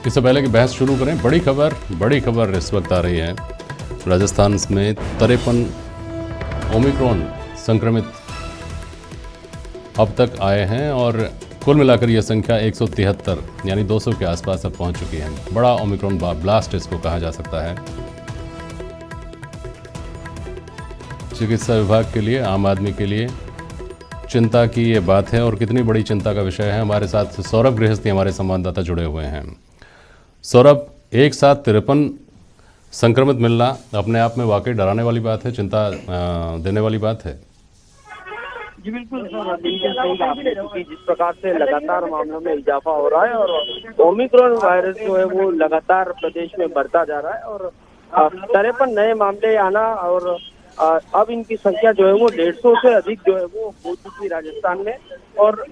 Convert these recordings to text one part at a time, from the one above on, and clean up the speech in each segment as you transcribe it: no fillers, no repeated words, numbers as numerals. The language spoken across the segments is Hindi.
इससे पहले कि बहस शुरू करें, बड़ी खबर इस वक्त आ रही है। राजस्थान में 53 ओमिक्रॉन संक्रमित अब तक आए हैं और कुल मिलाकर यह संख्या 173 यानी 200 के आसपास अब पहुंच चुकी है। बड़ा ओमिक्रॉन ब्लास्ट इसको कहा जा सकता है। चिकित्सा विभाग के लिए, आम आदमी के लिए चिंता की ये बात है और कितनी बड़ी चिंता का विषय है। हमारे साथ सौरभ गृहस्थी हमारे संवाददाता जुड़े हुए हैं। सौरभ, एक साथ 53 संक्रमित मिलना अपने आप में वाकई डराने वाली बात है, चिंता देने वाली बात है। जी बिल्कुल सर, बिल्कुल सही कहा आपने, क्योंकि जिस प्रकार से लगातार मामलों में इजाफा हो रहा है और ओमिक्रॉन वायरस जो है वो लगातार प्रदेश में बढ़ता जा रहा है और 53 नए मामले आना और अब इनकी संख्या जो है वो 150 से अधिक जो है वो हो चुकी राजस्थान में। और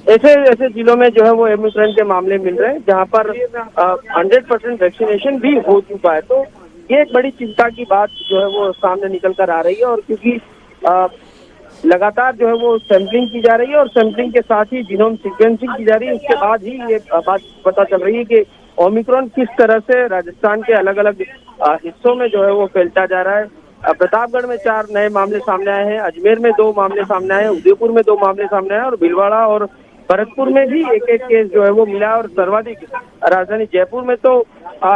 ऐसे ऐसे जिलों में जो है वो ओमिक्रॉन के मामले मिल रहे हैं जहां पर 100% वैक्सीनेशन भी हो चुका है। तो ये एक बड़ी चिंता की बात जो है वो सामने निकल कर आ रही है और क्योंकि लगातार जो है वो सैंपलिंग की जा रही है और सैंपलिंग के साथ ही जीनोम सीक्वेंसिंग की जा रही है, उसके बाद ही ये बात पता चल रही है कि ओमिक्रॉन किस तरह से राजस्थान के अलग अलग हिस्सों में जो है वो फैलता जा रहा है। प्रतापगढ़ में 4 नए मामले सामने आए हैं, अजमेर में 2 मामले सामने आए हैं, उदयपुर में 2 मामले सामने आए और भीलवाड़ा और भरतपुर में भी एक एक केस जो है वो मिला और सर्वाधिक राजधानी जयपुर में तो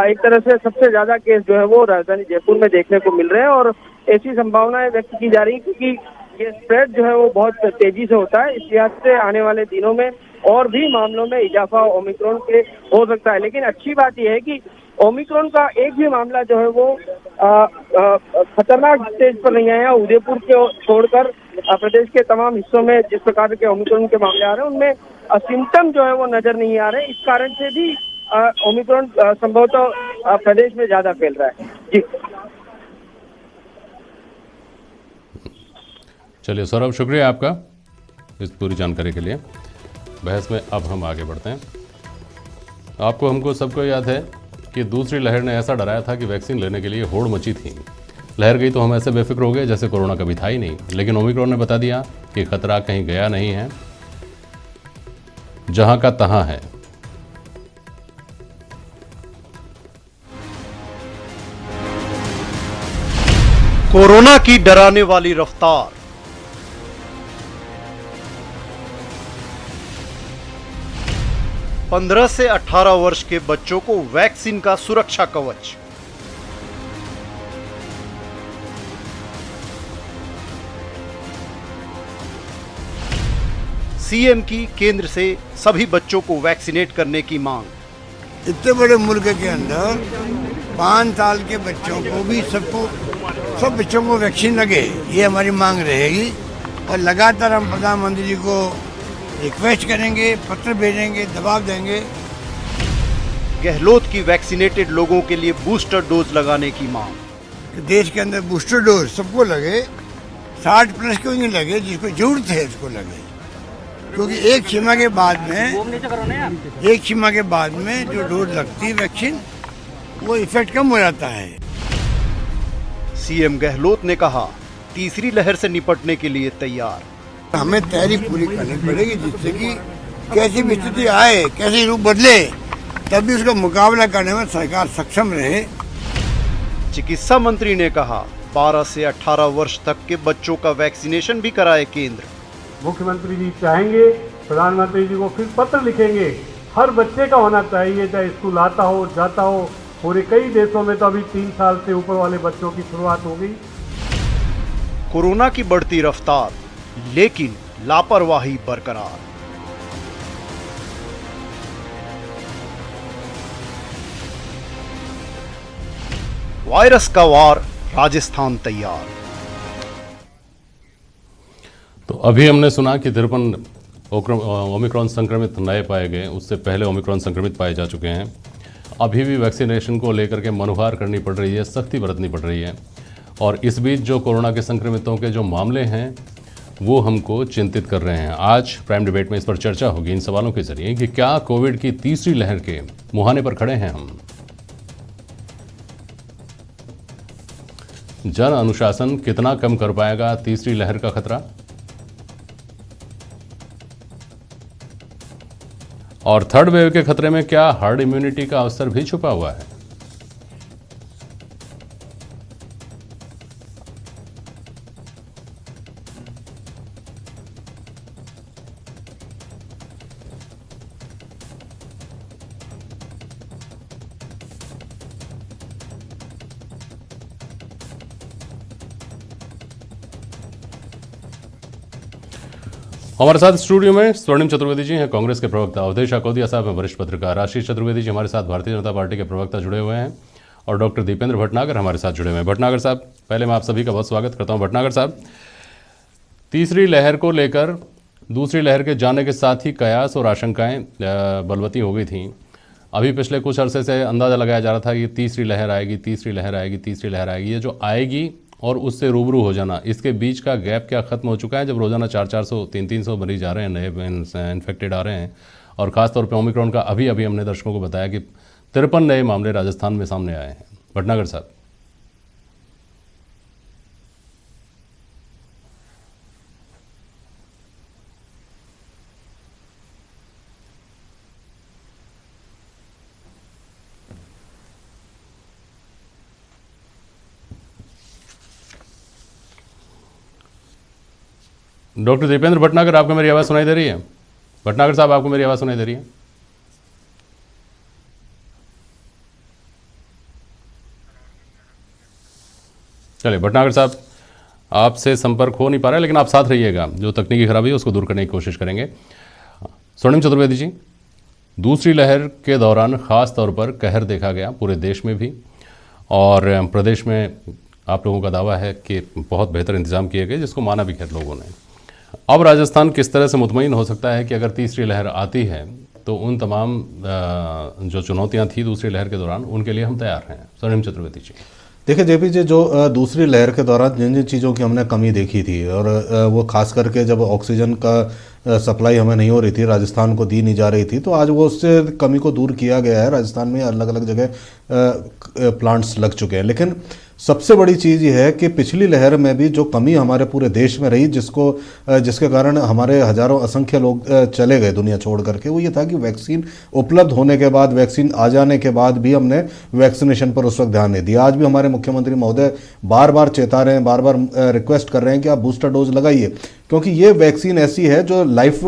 एक तरह से सबसे ज्यादा केस जो है वो राजधानी जयपुर में देखने को मिल रहे हैं। और ऐसी संभावनाएं व्यक्त की जा रही है क्योंकि ये स्प्रेड जो है वो बहुत तेजी से होता है, इस लिहाज से आने वाले दिनों में और भी मामलों में इजाफा ओमिक्रॉन के हो सकता है। लेकिन अच्छी बात यह है कि ओमिक्रॉन का एक भी मामला जो है वो खतरनाक स्टेज पर नहीं आया। उदयपुर को छोड़कर प्रदेश के तमाम हिस्सों में जिस प्रकार के ओमिक्रॉन के मामले आ रहे हैं उनमें सिम्टम जो है वो नजर नहीं आ रहे। इस कारण से भी ओमिक्रॉन संभवतः प्रदेश में ज्यादा फैल रहा है। जी चलिए सौरभ, शुक्रिया आपका इस पूरी जानकारी के लिए। बहस में अब हम आगे बढ़ते हैं। आपको, हमको सबको याद है कि दूसरी लहर ने ऐसा डराया था कि वैक्सीन लेने के लिए होड़ मची थी। लहर गई तो हम ऐसे बेफिक्र हो गए जैसे कोरोना कभी था ही नहीं। लेकिन ओमिक्रॉन ने बता दिया कि खतरा कहीं गया नहीं है, जहां का तहां है। कोरोना की डराने वाली रफ्तार। पंद्रह से 18 वर्ष के बच्चों को वैक्सीन का सुरक्षा कवच। सीएम की केंद्र से सभी बच्चों को वैक्सीनेट करने की मांग। इतने बड़े मुल्क के अंदर 5 साल के बच्चों को भी सब बच्चों को वैक्सीन लगे, ये हमारी मांग रहेगी। और लगातार हम प्रधानमंत्री जी को रिक्वेस्ट करेंगे, पत्र भेजेंगे, दबाव देंगे। गहलोत की वैक्सीनेटेड लोगों के लिए बूस्टर डोज लगाने की मांग। देश के अंदर बूस्टर डोज सबको लगे, 60 प्लस को नहीं लगे, जिसको जरूरत है उसको लगे। क्योंकि एक सीमा के बाद में जो डोज लगती है वैक्सीन, वो इफेक्ट कम हो जाता है। सीएम गहलोत ने कहा, तीसरी लहर से निपटने के लिए तैयार। हमें तैयारी पूरी करनी पड़ेगी, जिससे कि कैसी भी स्थिति आए, कैसे रूप बदले, तभी उसका मुकाबला करने में सरकार सक्षम रहे। चिकित्सा मंत्री ने कहा, 12 से 18 वर्ष तक के बच्चों का वैक्सीनेशन भी कराए केंद्र। मुख्यमंत्री जी चाहेंगे, प्रधानमंत्री जी को फिर पत्र लिखेंगे, हर बच्चे का होना चाहिए, चाहे स्कूल आता हो जाता हो। पूरे कई देशों में तो अभी 3 साल से ऊपर वाले बच्चों की शुरुआत हो गई। कोरोना की बढ़ती रफ्तार, लेकिन लापरवाही बरकरार। वायरस का वार, राजस्थान तैयार। तो अभी हमने सुना कि 53 ओमिक्रॉन संक्रमित नए पाए गए, उससे पहले ओमिक्रॉन संक्रमित पाए जा चुके हैं। अभी भी वैक्सीनेशन को लेकर के मनुहार करनी पड़ रही है, सख्ती बरतनी पड़ रही है। और इस बीच जो कोरोना के संक्रमितों के जो मामले हैं वो हमको चिंतित कर रहे हैं। आज प्राइम डिबेट में इस पर चर्चा होगी इन सवालों के जरिए कि क्या कोविड की तीसरी लहर के मुहाने पर खड़े हैं हम। जन अनुशासन कितना कम कर पाएगा तीसरी लहर का खतरा? और थर्ड वेव के खतरे में क्या हर्ड इम्यूनिटी का अवसर भी छुपा हुआ है? हमारे साथ स्टूडियो में स्वर्णिम चतुर्वेदी जी हैं, कांग्रेस के प्रवक्ता, अवधेश अकोदिया साहब हैं, वरिष्ठ पत्रकार, आशीष चतुर्वेदी जी हमारे साथ भारतीय जनता पार्टी के प्रवक्ता जुड़े हुए हैं, और डॉक्टर दीपेंद्र भटनागर हमारे साथ जुड़े हुए हैं। भटनागर साहब, पहले मैं आप सभी का बहुत स्वागत करता हूं। भटनागर साहब, तीसरी लहर को लेकर दूसरी लहर के जाने के साथ ही कयास और आशंकाएं बलवती हो गई थी। अभी पिछले कुछ अरसे से अंदाज़ा लगाया जा रहा था कि तीसरी लहर आएगी, तीसरी लहर आएगी, तीसरी लहर आएगी। ये जो आएगी और उससे रूबरू हो जाना, इसके बीच का गैप क्या ख़त्म हो चुका है, जब रोज़ाना 400-400, 300-300 मरीज आ रहे हैं, नए इन्फेक्टेड आ रहे हैं, और ख़ासतौर पे ओमिक्रॉन का अभी हमने दर्शकों को बताया कि 53 नए मामले राजस्थान में सामने आए हैं। भटनागर साहब, डॉक्टर दीपेंद्र भटनागर, आपको मेरी आवाज़ सुनाई दे रही है? भटनागर साहब, आपको मेरी आवाज़ सुनाई दे रही है? चलिए भटनागर साहब, आपसे संपर्क हो नहीं पा रहा है, लेकिन आप साथ रहिएगा, जो तकनीकी खराबी है उसको दूर करने की कोशिश करेंगे। स्वर्णिम चतुर्वेदी जी, दूसरी लहर के दौरान ख़ास तौर पर कहर देखा गया पूरे देश में भी, और प्रदेश में आप लोगों का दावा है कि बहुत बेहतर इंतजाम किए गए, जिसको माना भी खैर लोगों ने। अब राजस्थान किस तरह से मुतमईन हो सकता है कि अगर तीसरी लहर आती है तो उन तमाम जो चुनौतियां थी दूसरी लहर के दौरान, उनके लिए हम तैयार हैं? स्वर्णिम चतुर्वेदी जी, देखिए जेपी जी, जो दूसरी लहर के दौरान जिन जिन चीज़ों की हमने कमी देखी थी, और वो खास करके जब ऑक्सीजन का सप्लाई हमें नहीं हो रही थी, राजस्थान को दी नहीं जा रही थी, तो आज वो उससे कमी को दूर किया गया है। राजस्थान में अलग अलग जगह प्लांट्स लग चुके हैं। लेकिन सबसे बड़ी चीज़ ये है कि पिछली लहर में भी जो कमी हमारे पूरे देश में रही, जिसके कारण हमारे हजारों असंख्य लोग चले गए दुनिया छोड़ करके, वो ये था कि वैक्सीन उपलब्ध होने के बाद, वैक्सीन आ जाने के बाद भी हमने वैक्सीनेशन पर उस वक्त ध्यान नहीं दिया। आज भी हमारे मुख्यमंत्री महोदय बार बार चेता रहे हैं, बार बार रिक्वेस्ट कर रहे हैं कि आप बूस्टर डोज लगाइए, क्योंकि ये वैक्सीन ऐसी है जो लाइफ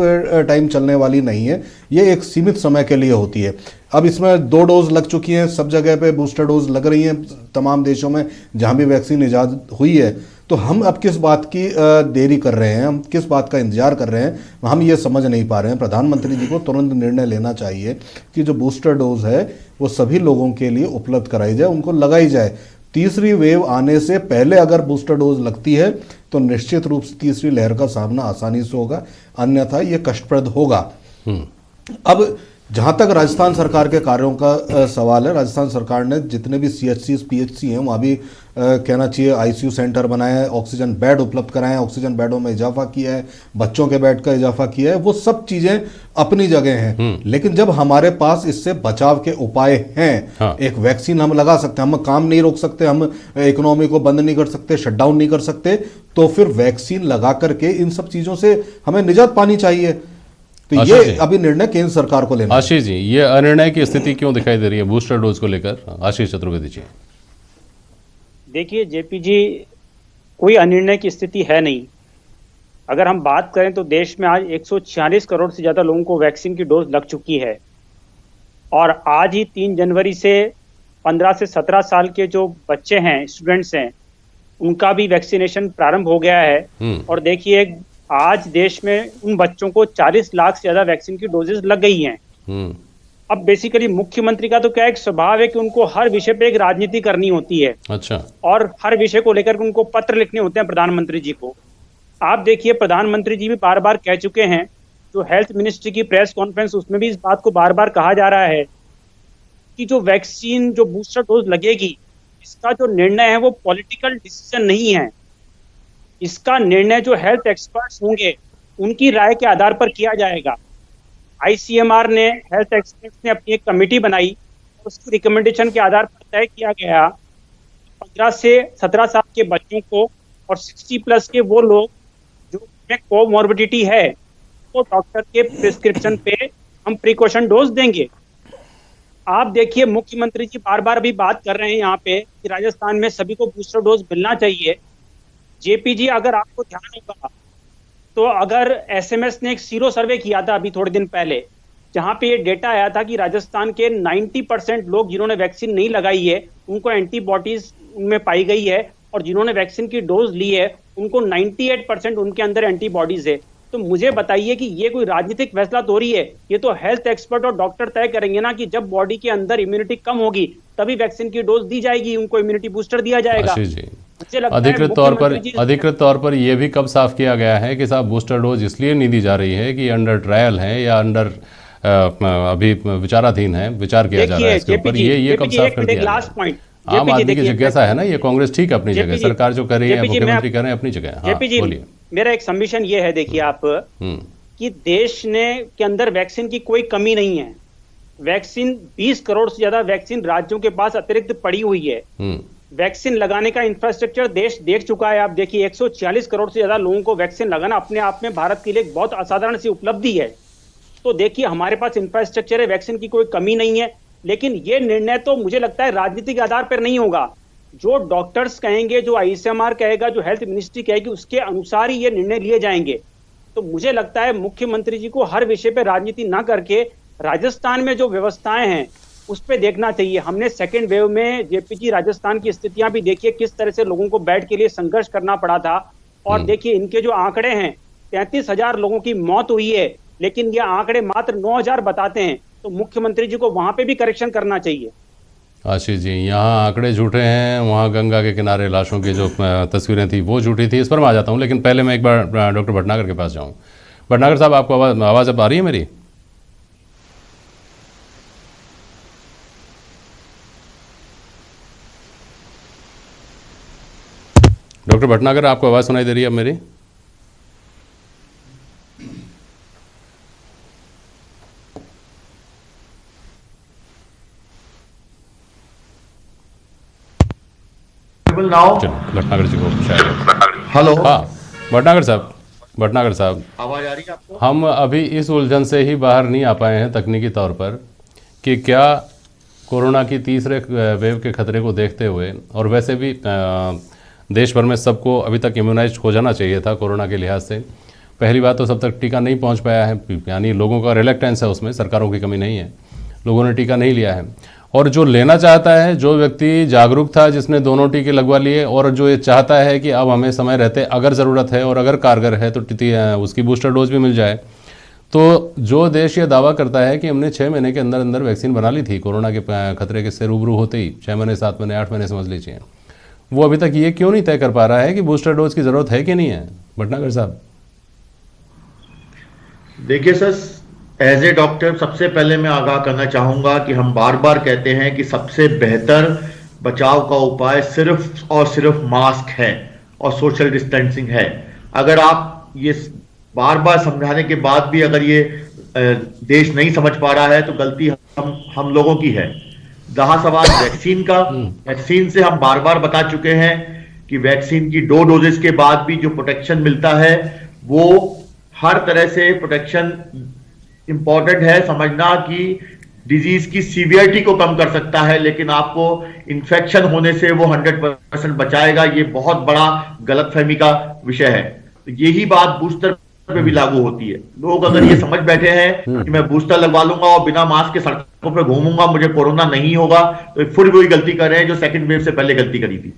टाइम चलने वाली नहीं है, ये एक सीमित समय के लिए होती है। अब इसमें 2 डोज लग चुकी हैं, सब जगह पे बूस्टर डोज लग रही हैं तमाम देशों में जहां भी वैक्सीन ईजाद हुई है। तो हम अब किस बात की देरी कर रहे हैं, हम किस बात का इंतजार कर रहे हैं, हम ये समझ नहीं पा रहे हैं। प्रधानमंत्री जी को तुरंत निर्णय लेना चाहिए कि जो बूस्टर डोज है वो सभी लोगों के लिए उपलब्ध कराई जाए, उनको लगाई जाए। तीसरी वेव आने से पहले अगर बूस्टर डोज लगती है तो निश्चित रूप से तीसरी लहर का सामना आसानी से होगा, अन्यथा ये कष्टप्रद होगा। अब जहां तक राजस्थान सरकार के कार्यों का सवाल है, राजस्थान सरकार ने जितने भी CHCs PHC हैं वहाँ भी कहना चाहिए ICU सेंटर बनाए हैं, ऑक्सीजन बेड उपलब्ध कराए हैं, ऑक्सीजन बेडों में इजाफा किया है, बच्चों के बेड का इजाफा किया है, वो सब चीज़ें अपनी जगह हैं। लेकिन जब हमारे पास इससे बचाव के उपाय हैं, हाँ। एक वैक्सीन हम लगा सकते हैं, हम काम नहीं रोक सकते, हम इकोनॉमी को बंद नहीं कर सकते, शटडाउन नहीं कर सकते, तो फिर वैक्सीन लगा करके इन सब चीज़ों से हमें निजात पानी चाहिए। तो ये अभी निर्णय केंद्र सरकार को लेना है। आशीष जी, ये अनिर्णय की स्थिति क्यों दिखाई दे रही है बूस्टर डोज को लेकर? आशीष चतुर्वेदी जी, देखिए जेपी जी, कोई अनिर्णय की स्थिति है नहीं। अगर हम बात करें तो देश में आज 146 करोड़ से ज़्यादा लोगों को वैक्सीन की डोज लग चुकी है, और आज ही 3 जनवरी से 15 से 17 साल के जो बच्चे हैं, स्टूडेंट्स हैं, उनका भी वैक्सीनेशन प्रारंभ हो गया है। और देखिए, आज देश में उन बच्चों को 40 लाख से ज़्यादा वैक्सीन की डोजेस लग गई हैं। अब बेसिकली मुख्यमंत्री का तो क्या एक स्वभाव है कि उनको हर विषय पे एक राजनीति करनी होती है। अच्छा। और हर विषय को लेकर उनको पत्र लिखने होते हैं प्रधानमंत्री जी को। आप देखिए, प्रधानमंत्री जी भी बार बार कह चुके हैं, जो हेल्थ मिनिस्ट्री की प्रेस कॉन्फ्रेंस, उसमें भी इस बात को बार बार कहा जा रहा है कि जो वैक्सीन, जो बूस्टर डोज लगेगी, इसका जो निर्णय है वो पॉलिटिकल डिसीजन नहीं है। इसका निर्णय जो हेल्थ एक्सपर्ट्स होंगे उनकी राय के आधार पर किया जाएगा। ICMR ने, हेल्थ एक्सपर्ट्स ने अपनी एक कमेटी बनाई, उसकी रिकमेंडेशन के आधार पर तय किया गया 15 से 17 साल के बच्चों को और 60 प्लस के वो लोग जो में कोमॉर्बिडिटी है, वो डॉक्टर के प्रिस्क्रिप्शन पे हम प्रिकॉशन डोज देंगे। आप देखिए मुख्यमंत्री जी बार बार अभी बात कर रहे हैं यहाँ पे कि राजस्थान में सभी को बूस्टर डोज मिलना चाहिए। जेपी जी, अगर आपको ध्यान होगा तो अगर एसएमएस ने एक सीरो सर्वे किया था अभी थोड़े दिन पहले, जहां पे ये डेटा आया था कि राजस्थान के 90% लोग जिन्होंने वैक्सीन नहीं लगाई है उनको एंटीबॉडीज उनमें पाई गई है, और जिन्होंने वैक्सीन की डोज ली है उनको 98% उनके अंदर एंटीबॉडीज है। तो मुझे बताइए कि ये कोई राजनीतिक फैसला तो रही है? ये तो हेल्थ एक्सपर्ट और डॉक्टर तय करेंगे ना कि जब बॉडी के अंदर इम्यूनिटी कम होगी तभी वैक्सीन की डोज दी जाएगी, उनको इम्यूनिटी बूस्टर दिया जाएगा। आशीष जी, मुझे लगता है अधिकृत तौर पर यह भी कब साफ किया गया है कि साहब बूस्टर डोज इसलिए नहीं दी जा रही है कि अंडर ट्रायल है या अंडर अभी विचाराधीन है, विचार किया जा रहा है इसके ऊपर, ये कब साफ कर दिया? लास्ट पॉइंट, आम आदमी की जिज्ञासा है ना, ये कांग्रेस ठीक है अपनी जगह, सरकार जो कर रही है, मुख्यमंत्री कर रहे हैं अपनी जगह। जेपी जी, मेरा एक सबमिशन ये है, देखिए आप कि देश के अंदर वैक्सीन की कोई कमी नहीं है। वैक्सीन 20 करोड़ से ज्यादा वैक्सीन राज्यों के पास अतिरिक्त पड़ी हुई है। वैक्सीन लगाने का इंफ्रास्ट्रक्चर देश देख चुका है। आप देखिए 140 करोड़ से ज्यादा लोगों को वैक्सीन लगाना अपने आप में भारत के लिए एक बहुत असाधारण सी उपलब्धि है। तो देखिए हमारे पास इंफ्रास्ट्रक्चर है, वैक्सीन की कोई कमी नहीं है, लेकिन ये निर्णय तो मुझे लगता है राजनीतिक आधार पर नहीं होगा। जो डॉक्टर्स कहेंगे, जो आईसीएमआर कहेगा, जो हेल्थ मिनिस्ट्री कहेगी, उसके अनुसार ही ये निर्णय लिए जाएंगे। तो मुझे लगता है मुख्यमंत्री जी को हर विषय पे राजनीति ना करके राजस्थान में जो व्यवस्थाएं हैं उस पे देखना चाहिए। हमने सेकेंड वेव में जेपी जी राजस्थान की स्थितियां भी देखिए, किस तरह से लोगों को बेड के लिए संघर्ष करना पड़ा था। और देखिए इनके जो आंकड़े हैं, 33,000 लोगों की मौत हुई है, लेकिन ये आंकड़े मात्र 9,000 बताते हैं। तो मुख्यमंत्री जी को वहां पे भी करेक्शन करना चाहिए। आशीष जी, यहाँ आंकड़े झूठे हैं, वहाँ गंगा के किनारे लाशों की जो तस्वीरें थी वो झूठी थी, इस पर मैं आ जाता हूँ। लेकिन पहले मैं एक बार डॉक्टर भटनागर के पास जाऊँ। भटनागर साहब, आपको आवाज़ अब आ रही है मेरी? डॉक्टर भटनागर, आपको आवाज़ सुनाई दे रही है अब मेरी? भटनागर जी को शायद। हेलो, हाँ भटनागर साहब, आवाज आ रही है आपको? हम अभी इस उलझन से ही बाहर नहीं आ पाए हैं तकनीकी तौर पर कि क्या कोरोना की तीसरे वेव के खतरे को देखते हुए, और वैसे भी देश भर में सबको अभी तक इम्यूनाइज हो जाना चाहिए था कोरोना के लिहाज से। पहली बात तो सब तक टीका नहीं पहुंच पाया है, यानी लोगों का रिलेक्टेंस है, उसमें सरकारों की कमी नहीं है, लोगों ने टीका नहीं लिया है। और जो लेना चाहता है, जो व्यक्ति जागरूक था, जिसने दोनों टीके लगवा लिए, और जो ये चाहता है कि अब हमें समय रहते अगर ज़रूरत है और अगर कारगर है तो उसकी बूस्टर डोज भी मिल जाए, तो जो देश ये दावा करता है कि हमने 6 महीने के अंदर अंदर वैक्सीन बना ली थी कोरोना के खतरे के से रूबरू होते ही, 6 महीने, 7 महीने, 8 महीने समझ लीजिए, वो अभी तक ये क्यों नहीं तय कर पा रहा है कि बूस्टर डोज की ज़रूरत है कि नहीं है? भटनागर साहब, देखिए सर, एज ए डॉक्टर सबसे पहले मैं आगाह करना चाहूंगा कि हम बार बार कहते हैं कि सबसे बेहतर बचाव का उपाय सिर्फ और सिर्फ मास्क है और सोशल डिस्टेंसिंग है। अगर आप ये बार बार समझाने के बाद भी अगर ये देश नहीं समझ पा रहा है तो गलती हम लोगों की है। रहा सवाल वैक्सीन का, वैक्सीन से हम बार बार बता चुके हैं कि वैक्सीन की 2 डोजेस के बाद भी जो प्रोटेक्शन मिलता है वो हर तरह से प्रोटेक्शन इंपॉर्टेंट है। समझना कि डिजीज की सीवियरिटी को कम कर सकता है, लेकिन आपको इन्फेक्शन होने से वो 100% बचाएगा, ये बहुत बड़ा गलतफहमी का विषय है। तो यही बात बूस्टर पे भी लागू होती है। लोग अगर ये समझ बैठे हैं कि मैं बूस्टर लगवा लूंगा और बिना मास्क के सड़कों पे घूमूंगा, मुझे कोरोना नहीं होगा, तो फिर वही गलती कर रहे हैं जो सेकंड वेव से पहले गलती करी थी।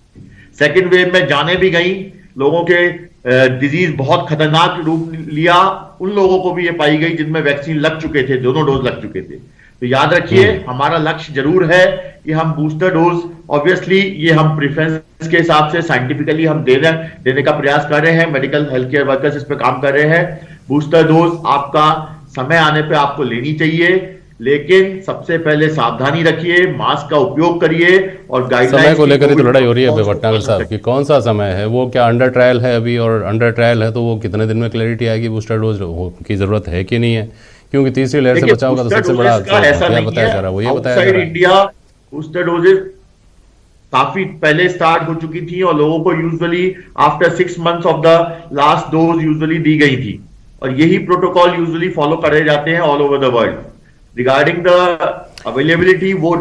सेकंड वेव में जाने भी गई, लोगों के डिजीज बहुत खतरनाक रूप लिया, उन लोगों को भी ये पाई गई जिनमें वैक्सीन लग चुके थे, दोनों डोज लग चुके थे। तो याद रखिए, हमारा लक्ष्य जरूर है कि हम बूस्टर डोज, ऑब्वियसली ये हम प्रेफरेंस के हिसाब से साइंटिफिकली हम देने का प्रयास कर रहे हैं। मेडिकल हेल्थ केयर वर्कर्स इस पे काम कर रहे हैं। बूस्टर डोज आपका समय आने पे आपको लेनी चाहिए, लेकिन सबसे पहले सावधानी रखिए, मास्क का उपयोग करिए और गाइडलाइन समय को लेकर ही तो लड़ाई हो रही है भटनागर साहब कि कौन सा समय है, वो क्या अंडर ट्रायल है अभी, और अंडर ट्रायल है तो वो कितने दिन में क्लैरिटी आएगी बूस्टर डोज की जरूरत है कि नहीं है, क्योंकि तीसरी लहर से बचाव का तो सबसे बड़ा बताया जा रहा है, वो ये बताया जा रहा है। इंडिया बूस्टर डोजेस काफी पहले स्टार्ट हो चुकी थी और लोगों को usually after 6 months of the last dose usually दी गई थी, और यही प्रोटोकॉल यूजुअली फॉलो करे जाते हैं all over the world. Regarding the availability वो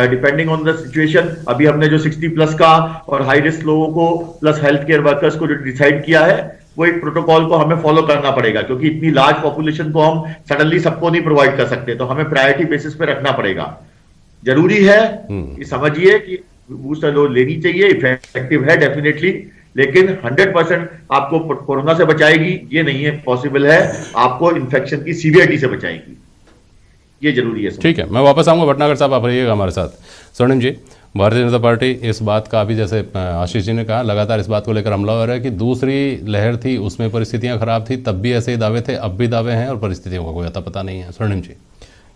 डिपेंडिंग ऑन द सिचुएशन, अभी हमने जो 60+ का और हाई रिस्क लोगों को प्लस हेल्थ केयर वर्कर्स को जो डिसाइड किया है, वो एक प्रोटोकॉल को हमें फॉलो करना पड़ेगा, क्योंकि इतनी लार्ज पॉपुलेशन को हम सडनली सबको नहीं प्रोवाइड कर सकते, तो हमें प्रायोरिटी बेसिस पे रखना पड़ेगा। जरूरी है कि समझिए कि बूस्टर डोज लेनी चाहिए, इफेक्टिव है डेफिनेटली, लेकिन 100% आपको कोरोना से बचाएगी ये नहीं है पॉसिबल है, आपको इन्फेक्शन की सीवियरिटी से बचाएगी, ये जरूरी है। ठीक है, मैं वापस आऊंगा भटनागर साहब, आप रहिएगा हमारे साथ। स्वर्णिम जी, भारतीय जनता पार्टी इस बात का अभी जैसे आशीष जी ने कहा लगातार इस बात को लेकर हमला हो रहा है कि दूसरी लहर थी उसमें परिस्थितियां खराब थी, तब भी ऐसे ही दावे थे, अब भी दावे हैं और परिस्थितियों का कोई अता पता नहीं है। स्वर्णिम जी,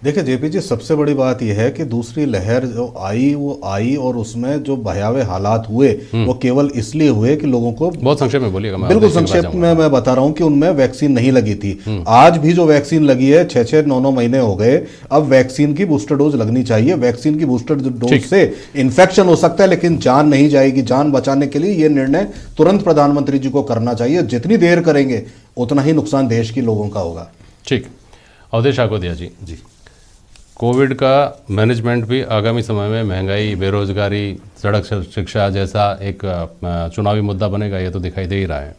देखिए जेपी जी, सबसे बड़ी बात यह है कि दूसरी लहर जो आई वो आई और उसमें जो भयावह हालात हुए वो केवल इसलिए हुए कि लोगों को, बहुत संक्षेप में बोलिएगा। बिल्कुल संक्षेप में मैं बता रहा हूं कि उनमें वैक्सीन नहीं लगी थी। आज भी जो वैक्सीन लगी है 6-6, 9-9 महीने हो गए, अब वैक्सीन की बूस्टर डोज लगनी चाहिए। वैक्सीन की बूस्टर डोज से इन्फेक्शन हो सकता है लेकिन जान नहीं जाएगी। जान बचाने के लिए ये निर्णय तुरंत प्रधानमंत्री जी को करना चाहिए। जितनी देर करेंगे उतना ही नुकसान देश के लोगों का होगा। ठीक, अवधेश आकोदिया जी, कोविड का मैनेजमेंट भी आगामी समय में महंगाई, बेरोजगारी, सड़क शिक्षा जैसा एक चुनावी मुद्दा बनेगा, ये तो दिखाई दे ही रहा है।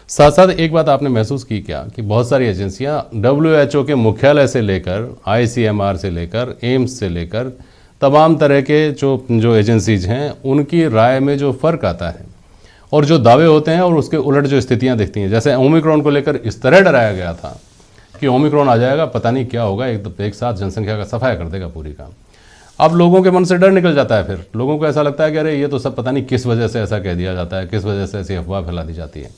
साथ साथ एक बात आपने महसूस की क्या कि बहुत सारी एजेंसियां WHO के मुख्यालय से लेकर ICMR से लेकर एम्स से लेकर तमाम तरह के जो एजेंसीज हैं उनकी राय में जो फ़र्क आता है और जो दावे होते हैं और उसके उलट जो स्थितियाँ दिखती हैं, जैसे ओमिक्रॉन को लेकर इस तरह डराया गया था कि ओमिक्रॉन आ जाएगा, पता नहीं क्या होगा, एक साथ जनसंख्या का सफाया कर देगा पूरी का। अब लोगों के मन से डर निकल जाता है, फिर लोगों को ऐसा लगता है कि अरे ये तो सब पता नहीं किस वजह से ऐसा कह दिया जाता है, किस वजह से ऐसी अफवाह फैला दी जाती है।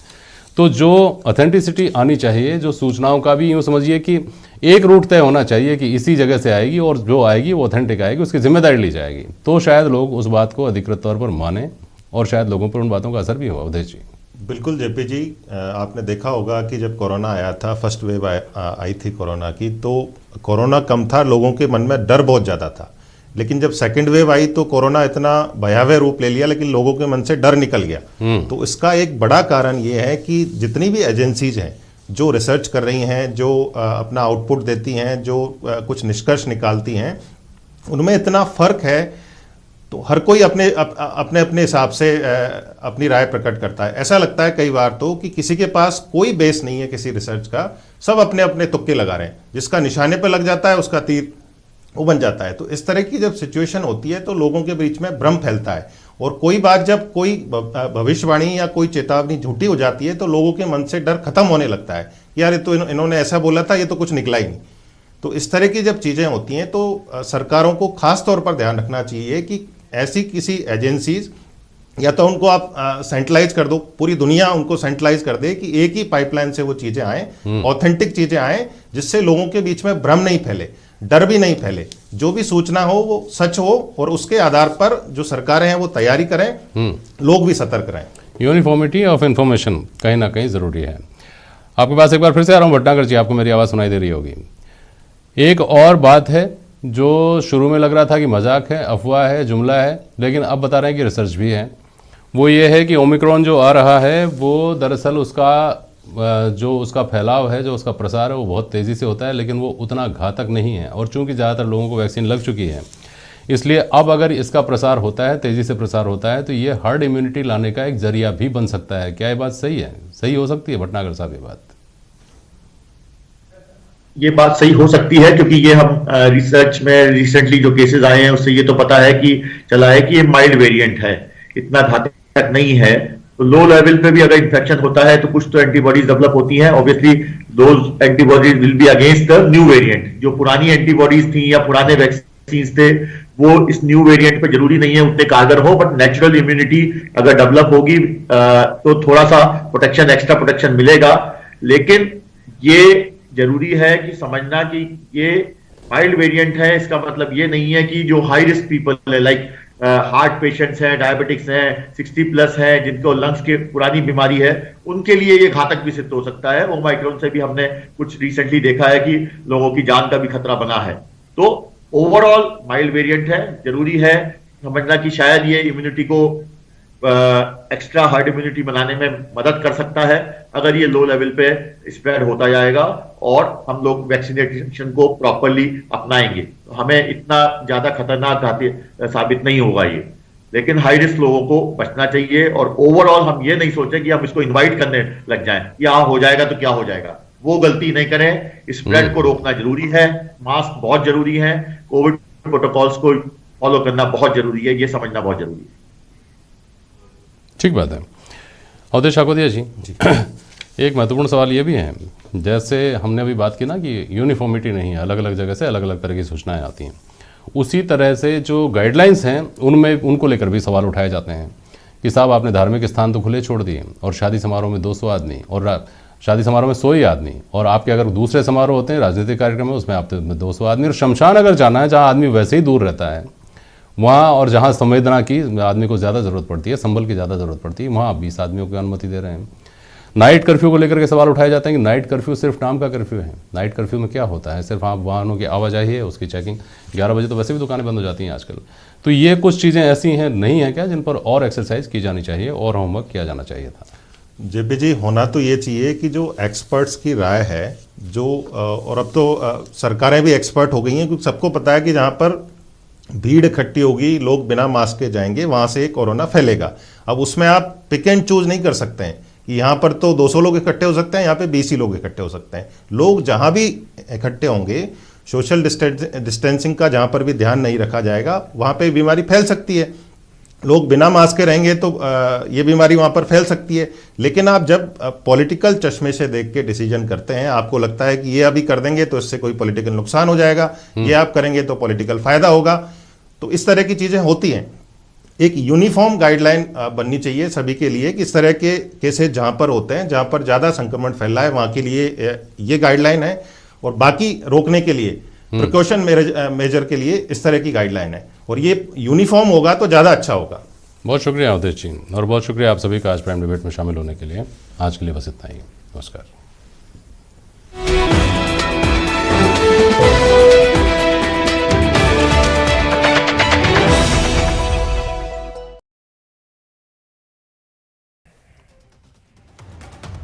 तो जो ऑथेंटिसिटी आनी चाहिए, जो सूचनाओं का भी यूँ समझिए कि एक रूट तय होना चाहिए कि इसी जगह से आएगी और जो आएगी वो ऑथेंटिक आएगी, उसकी जिम्मेदारी ली जाएगी, तो शायद लोग उस बात को अधिकृत तौर पर माने और शायद लोगों पर उन बातों का असर भी हो। अवधेश जी, बिल्कुल जेपी जी, आपने देखा होगा कि जब कोरोना आया था, फर्स्ट वेव आई थी कोरोना की, तो कोरोना कम था, लोगों के मन में डर बहुत ज़्यादा था। लेकिन जब सेकंड वेव आई तो कोरोना इतना भयावह रूप ले लिया, लेकिन लोगों के मन से डर निकल गया। तो इसका एक बड़ा कारण ये है कि जितनी भी एजेंसीज हैं जो रिसर्च कर रही हैं, जो अपना आउटपुट देती हैं, जो कुछ निष्कर्ष निकालती हैं, उनमें इतना फर्क है, तो हर कोई अपने अपने हिसाब से अपनी राय प्रकट करता है। ऐसा लगता है कई बार तो कि किसी के पास कोई बेस नहीं है किसी रिसर्च का, सब अपने अपने तुक्के लगा रहे हैं, जिसका निशाने पे लग जाता है उसका तीर वो बन जाता है। तो इस तरह की जब सिचुएशन होती है तो लोगों के बीच में भ्रम फैलता है, और कोई बात जब कोई भविष्यवाणी या कोई चेतावनी झूठी हो जाती है तो लोगों के मन से डर खत्म होने लगता है, यार ये तो इन्होंने ऐसा बोला था, ये तो कुछ निकला ही नहीं। तो इस तरह की जब चीज़ें होती हैं तो सरकारों को खास तौर पर ध्यान रखना चाहिए कि ऐसी किसी एजेंसीज या तो उनको आप सेंट्रलाइज कर दो, पूरी दुनिया उनको सेंट्रलाइज कर दे कि एक ही पाइपलाइन से वो चीज़ें आएँ, ऑथेंटिक चीज़ें आएँ, जिससे लोगों के बीच में भ्रम नहीं फैले, डर भी नहीं फैले, जो भी सूचना हो वो सच हो और उसके आधार पर जो सरकारें हैं वो तैयारी करें, लोग भी सतर्क रहें। यूनिफॉर्मिटी ऑफ इंफॉर्मेशन कहीं ना कहीं ज़रूरी है। आपके पास एक बार फिर से आ रहा हूँ भटनागर जी, आपको मेरी आवाज़ सुनाई दे रही होगी। एक और बात है जो शुरू में लग रहा था कि मजाक है, अफवाह है, जुमला है, लेकिन अब बता रहे हैं कि रिसर्च भी है। वो ये है कि ओमिक्रॉन जो आ रहा है वो दरअसल उसका फैलाव है, जो उसका प्रसार है वो बहुत तेज़ी से होता है, लेकिन वो उतना घातक नहीं है। और चूंकि ज़्यादातर लोगों को वैक्सीन लग चुकी है, इसलिए अब अगर इसका प्रसार होता है, तेज़ी से प्रसार होता है, तो ये हर्ड इम्यूनिटी लाने का एक जरिया भी बन सकता है। क्या ये बात सही है? सही हो सकती है भटनागर साहब ये बात सही हो सकती है, क्योंकि ये हम रिसर्च में रिसेंटली जो केसेस आए हैं उससे ये तो पता है कि चला है कि ये माइल्ड वेरिएंट है, इतना घातक नहीं है। तो लो लेवल पे भी अगर इन्फेक्शन होता है तो कुछ तो एंटीबॉडीज डेवलप होती हैं। Obviously those antibodies will be against the new variant. जो पुरानी एंटीबॉडीज थी या पुराने वैक्सीन थे वो इस न्यू वेरिएंट पे जरूरी नहीं है उतने कारगर हो, बट नेचुरल इम्यूनिटी अगर डेवलप होगी तो थोड़ा सा प्रोटेक्शन, एक्स्ट्रा प्रोटेक्शन मिलेगा। लेकिन ये जरूरी है कि समझना कि ये माइल्ड वेरिएंट है, इसका मतलब ये नहीं है कि जो हाई रिस्क पीपल है, लाइक हार्ट पेशेंट्स हैं, डायबिटिक्स हैं, 60+ हैं, जिनको लंग्स के पुरानी बीमारी है, उनके लिए ये घातक भी सिद्ध हो सकता है। ओमिक्रॉन से भी हमने कुछ रिसेंटली देखा है कि लोगों की जान का भी खतरा बना है। तो ओवरऑल माइल्ड वेरिएंट है, जरूरी है समझना कि शायद ये इम्यूनिटी को एक्स्ट्रा हर्ड इम्यूनिटी बनाने में मदद कर सकता है अगर ये लो लेवल पे स्प्रेड होता जाएगा और हम लोग वैक्सीनेशन को प्रॉपरली अपनाएंगे तो हमें इतना ज्यादा खतरनाक साबित नहीं होगा ये। लेकिन हाई रिस्क लोगों को बचना चाहिए और ओवरऑल हम ये नहीं सोचें कि हम इसको इनवाइट करने लग जाएं कि हाँ हो जाएगा तो क्या हो जाएगा, वो गलती नहीं करें। स्प्रेड को रोकना जरूरी है, मास्क बहुत जरूरी है, कोविड प्रोटोकॉल्स को फॉलो करना बहुत जरूरी है, ये समझना बहुत जरूरी है। ठीक बात है। अवधेश शाकोदिया जी, एक महत्वपूर्ण सवाल ये भी है, जैसे हमने अभी बात की ना कि यूनिफॉर्मिटी नहीं है, अलग अलग जगह से अलग अलग तरह की सूचनाएं आती हैं, उसी तरह से जो गाइडलाइंस हैं उनमें उनको लेकर भी सवाल उठाए जाते हैं कि साहब आपने धार्मिक स्थान तो खुले छोड़ दिए और शादी समारोह में 200 आदमी और शादी समारोह में 100 ही आदमी, और आपके अगर दूसरे समारोह होते हैं राजनीतिक कार्यक्रम में उसमें आप 200 आदमी, और शमशान अगर जाना है जहाँ आदमी वैसे ही दूर रहता है वहाँ, और जहाँ संवेदना की आदमी को ज़्यादा ज़रूरत पड़ती है, संबल की ज़्यादा ज़रूरत पड़ती है, वहाँ आप 20 आदमियों की अनुमति दे रहे हैं। नाइट कर्फ्यू को लेकर के सवाल उठाए जाते हैं कि नाइट कर्फ्यू सिर्फ नाम का कर्फ्यू है। नाइट कर्फ्यू में क्या होता है, सिर्फ आप वाहनों की आवाजाही है, उसकी चेकिंग। 11 बजे तो वैसे भी दुकानें बंद हो जाती हैं आजकल। तो ये कुछ चीज़ें ऐसी हैं नहीं है क्या जिन पर और एक्सरसाइज की जानी चाहिए और होमवर्क किया जाना चाहिए था? जेपी जी, होना तो ये चाहिए कि जो एक्सपर्ट्स की राय है जो और अब तो सरकारें भी एक्सपर्ट हो गई हैं क्योंकि सबको पता है कि जहाँ पर भीड़ इकट्ठी होगी, लोग बिना मास्क के जाएंगे, वहाँ से कोरोना फैलेगा। अब उसमें आप पिक एंड चूज नहीं कर सकते हैं कि यहाँ पर तो 200 लोग इकट्ठे हो सकते हैं, यहाँ पे 20 ही लोग इकट्ठे हो सकते हैं। लोग जहाँ भी इकट्ठे होंगे, सोशल डिस्टेंसिंग का जहाँ पर भी ध्यान नहीं रखा जाएगा वहाँ पे बीमारी फैल सकती है। लोग बिना मास्क के रहेंगे तो ये बीमारी वहाँ पर फैल सकती है। लेकिन आप जब पॉलिटिकल चश्मे से देख के डिसीजन करते हैं, आपको लगता है कि ये अभी कर देंगे तो इससे कोई पॉलिटिकल नुकसान हो जाएगा, ये आप करेंगे तो पॉलिटिकल फायदा होगा, तो इस तरह की चीज़ें होती हैं। एक यूनिफॉर्म गाइडलाइन बननी चाहिए सभी के लिए कि इस तरह के केसेस जहाँ पर होते हैं, जहाँ पर ज़्यादा संक्रमण फैला है, वहाँ के लिए ये गाइडलाइन है, और बाकी रोकने के लिए प्रिकॉशन मेजर के लिए इस तरह की गाइडलाइन है, और ये यूनिफॉर्म होगा तो ज़्यादा अच्छा होगा। बहुत शुक्रिया अवधेश जी, और बहुत शुक्रिया आप सभी का आज प्राइम डिबेट में शामिल होने के लिए। आज के लिए बस इतना ही। नमस्कार।